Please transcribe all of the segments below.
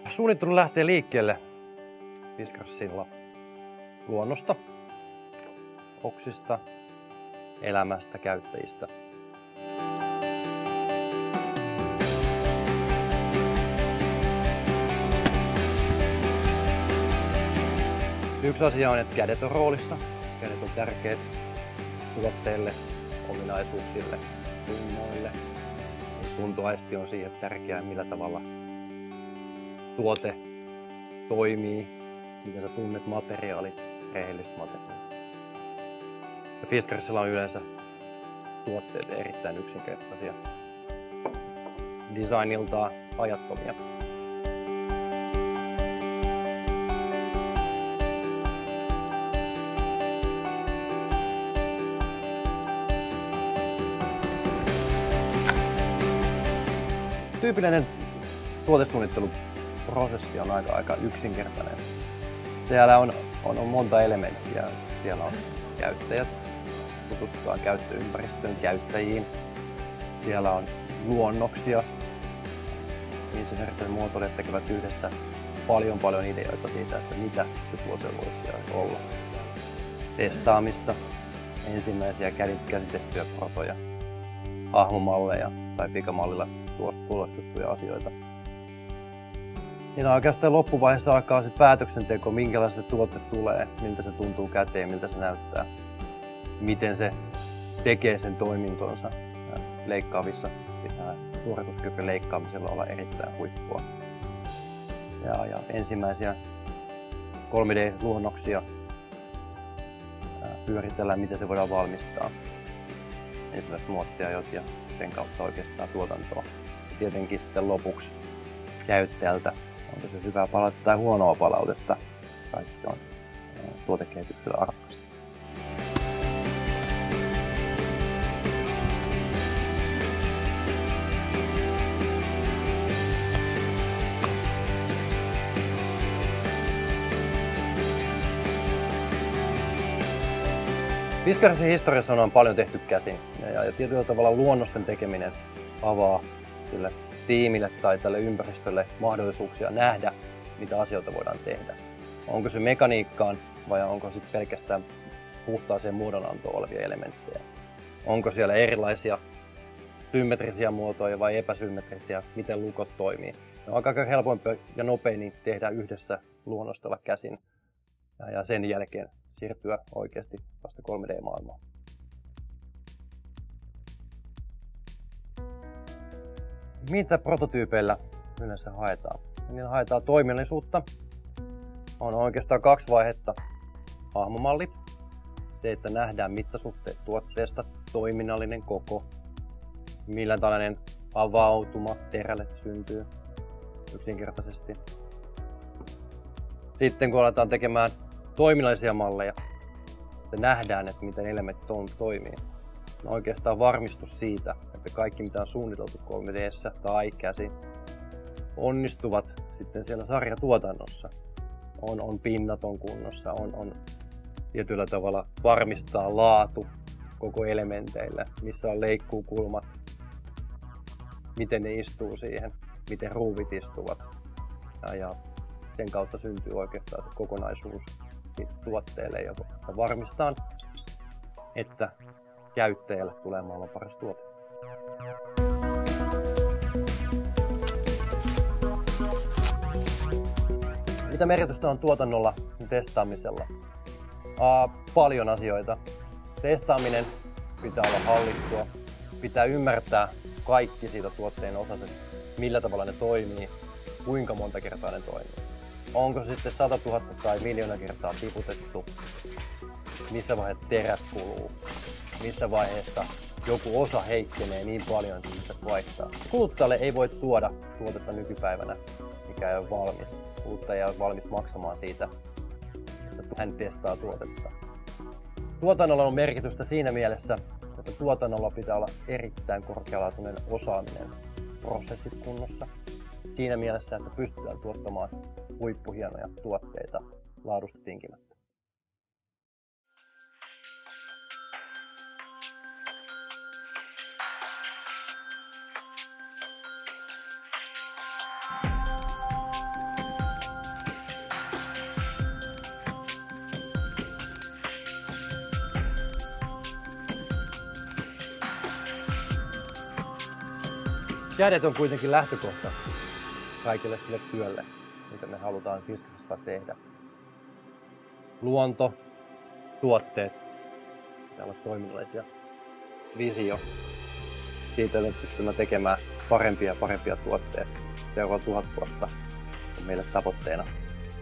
Suunnittelu lähtee liikkeelle Fiscarsilla luonnosta, oksista, elämästä, käyttäjistä. Yksi asia on, että kädet on roolissa. Kädet on tärkeät tuotteille, ominaisuuksille, tunnoille. Tuntoaisti on siihen tärkeää, millä tavalla tuote toimii, miten sä tunnet materiaalit, rehelliset materiaalit. Ja Fiscarsilla on yleensä tuotteet erittäin yksinkertaisia, designiltaan ajattomia. Tyypillinen tuotesuunnitteluprosessi on aika yksinkertainen. Siellä on monta elementtiä. Siellä on käyttäjät, tutustutaan käyttöympäristöön, käyttäjiin. Siellä on luonnoksia. Insinöörit ja muotoilijat tekevät yhdessä paljon ideoita siitä, että mitä se tuote voisi olla. Testaamista, ensimmäisiä käsitettyjä protoja, hahmomalleja tai pikamallilla tulostettuja asioita. Siinä oikeastaan loppuvaiheessa alkaa se päätöksenteko, minkälaista se tuote tulee, miltä se tuntuu käteen, miltä se näyttää, miten se tekee sen toimintonsa leikkaavissa. Pitää suorituskyky leikkaamisella olla erittäin huippua. Ja ensimmäisiä 3D-luonnoksia pyöritellään, miten se voidaan valmistaa. Ensimmäiset muottiajot ja sen kautta oikeastaan tuotantoa. Ja tietenkin sitten lopuksi käyttäjältä, onko se hyvää palautetta tai huonoa palautetta. Kaikki on tuotekehityksellä arvokasta. Fiscarsin historiassa on paljon tehty käsin ja tietyllä tavalla luonnosten tekeminen avaa sille tiimille tai tälle ympäristölle mahdollisuuksia nähdä, mitä asioita voidaan tehdä. Onko se mekaniikkaan vai onko sitten pelkästään puhtaaseen muodonantoon olevia elementtejä? Onko siellä erilaisia symmetrisiä muotoja vai epäsymmetrisiä, miten lukot toimii? Ne on aika helpompi ja nopein tehdä yhdessä luonnostella käsin ja sen jälkeen siirtyä oikeasti vasta 3D-maailmaan. Mitä prototyypeillä yleensä haetaan? Niillä haetaan toiminnallisuutta. On oikeastaan kaksi vaihetta. Hahmomallit. Se, että nähdään mittasuhteet tuotteesta, toiminnallinen koko, millä tällainen avautuma terälle syntyy yksinkertaisesti. Sitten kun aletaan tekemään toiminnallisia malleja, että nähdään, että miten elementit toimii. On oikeastaan varmistus siitä, että kaikki mitä on suunniteltu 3D:ssä tai käsin onnistuvat sitten siellä sarjatuotannossa. On pinnat on kunnossa, on tietyllä tavalla varmistaa laatu koko elementeille, missä on leikkuukulmat, miten ne istuu siihen, miten ruuvit istuvat. Ja sen kautta syntyy oikeastaan se kokonaisuus tuotteelle, joka varmistaa, että käyttäjälle tulee maailman paras tuote. Mitä merkitystä on tuotannolla ja testaamisella? Paljon asioita. Testaaminen pitää olla hallittua. Pitää ymmärtää kaikki siitä tuotteen osaset, millä tavalla ne toimii, kuinka monta kertaa ne toimii. Onko se sitten 100 000 tai 1 000 000 kertaa tiputettu? Missä vaiheessa terät kuluu? Missä vaiheessa joku osa heikkenee niin paljon, että pitäisi vaihtaa? Kuluttajalle ei voi tuoda tuotetta nykypäivänä, mikä ei ole valmis. Kuluttaja ei ole valmis maksamaan siitä, että hän testaa tuotetta. Tuotannolla on merkitystä siinä mielessä, että tuotannolla pitää olla erittäin korkealaatuinen osaaminen, prosessit kunnossa. Siinä mielessä, että pystytään tuottamaan huippuhienoja tuotteita laadusta tinkimättä. Kädet on kuitenkin lähtökohta kaikille sille työlle, mitä me halutaan Fiskasta tehdä. Luonto, tuotteet, pitää olla toiminnallisia. Visio. Siitä, että pystymme tekemään parempia ja parempia tuotteita. Seuraava 1000 vuotta on meille tavoitteena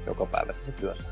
jokapäiväisessä työssä.